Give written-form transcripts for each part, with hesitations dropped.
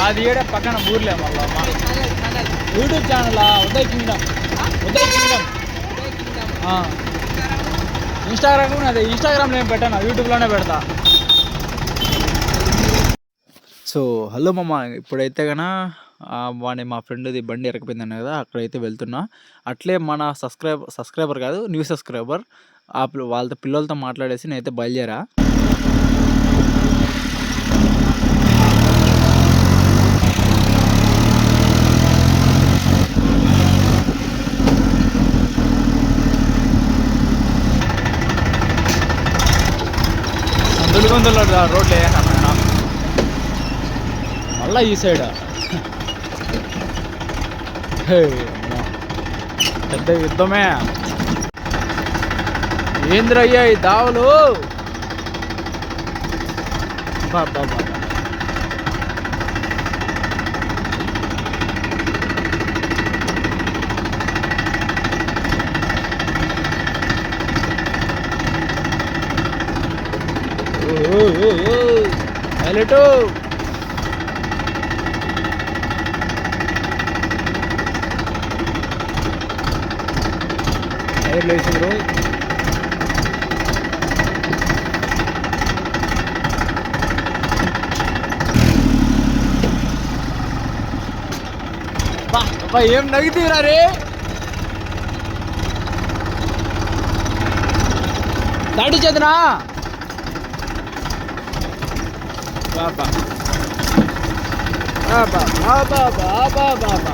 మాది ఏడే పక్కన ఊర్లే మళ్ళా YouTube channel Uday Kingdom. Instagram కూడా అదే. ఇన్స్టాగ్రామ్లో ఏం పెట్టాను, యూట్యూబ్లోనే పెడతా. సో హలో మామ, ఇప్పుడైతే కన్నా వాడిని మా ఫ్రెండ్ది బండి ఎరకపోయిందన్న కదా, అక్కడైతే వెళ్తున్నా. అట్లే మన సబ్స్క్రైబర్ కాదు, న్యూ సబ్స్క్రైబర్ వాళ్ళతో పిల్లలతో మాట్లాడేసి నేనైతే బయలుదేరా. అందులో రోడ్లు వేసాను మళ్ళా ఈ సైడ్. పెద్ద యుద్ధమే ఏంద్రయ్యా ఈ దావలు. బాబా హైలైట్. టైర్లు వేసిండ్రు. ఏం నగితీరా రే. దాడి చేతనా బాబా బాబా బాబా బాబా బాబా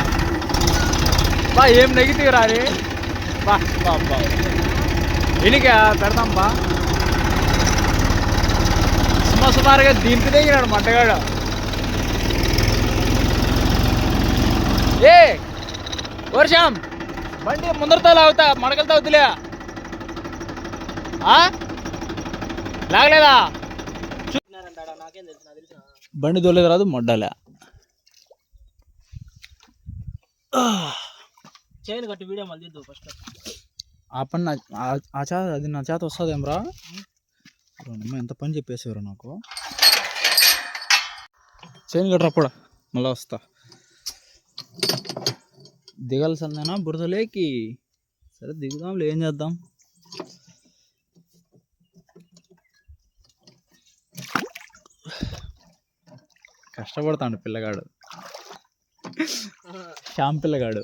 బా ఏం నెగిటివ్ రే. బా బాబా ఎనిక పెడతాం బా. సుమారుగా దీనికి దిగినాడు మట్టగాడు. ఏ వర్షం బండి ముందరతో లాగుతా, మడకలతో వద్దులే. లాగలేదా బండి దొలేదు రాదు మొడ్డాలే. చైన్ కట్టి వీడియో మళ్ళీ తీద్దు ఫస్ట్. ఆ పని అది నా చేత వస్తుందేం రా. ఎంత పని చెప్పేసేవారు నాకు. చైన్ కట్టరప్పుడు మళ్ళీ వస్తా. దిగాల్సిందేనా బురదలేకి. సరే దిగుదాంలే, ఏం చేద్దాం. కష్టపడతాడు పిల్లగాడు, శ్యామ్ పిల్లగాడు.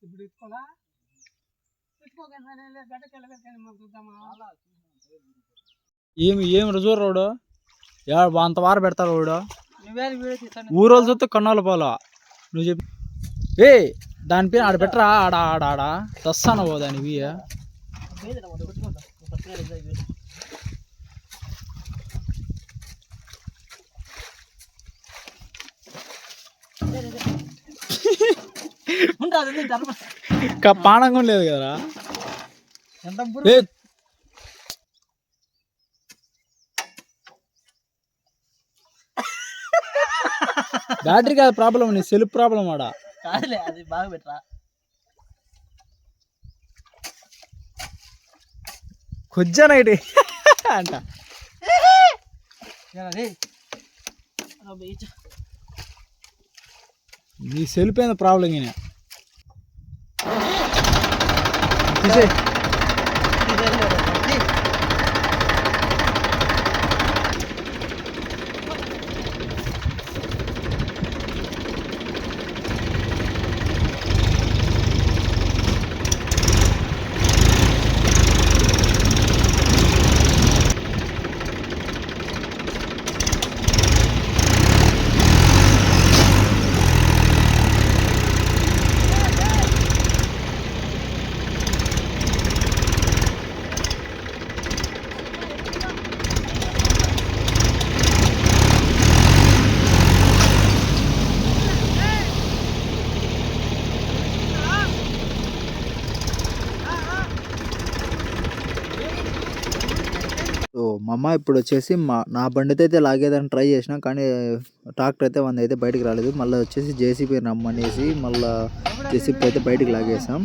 ఇప్పుడు ఇసుకోవాలా ఏమి రుజువు రోడ్డు అంత వార పెడతారు రోడ్డు. ఊరోళ్ళు చూస్తే కన్నాలు పోలా. నువ్వు చెప్పి ఏ దానిపైన ఆడ పెట్టరా. ఆడ ఆడ ఆడ తస్తాను పో దానివి. పానంగా లేదు కదరా. బ్యాటరీ కాదు ప్రాబ్లం, నీ సెల్ఫ్ ప్రాబ్లం ఆడ. అది బాగా పెట్టరా కొజ్జా నైట్ అంట. నీ సెల్ఫ్ అయిన ప్రాబ్లం ఈయన తీసే. సో మా ఇప్పుడు వచ్చేసి నా బండితో అయితే లాగేదాన్ని ట్రై చేసిన, కానీ ట్రాక్టర్ అయితే వంద అయితే బయటికి రాలేదు. మళ్ళీ వచ్చేసి జేసీబీ రమ్మనేసి మళ్ళీ జేసీబీ అయితే బయటికి లాగేసాం.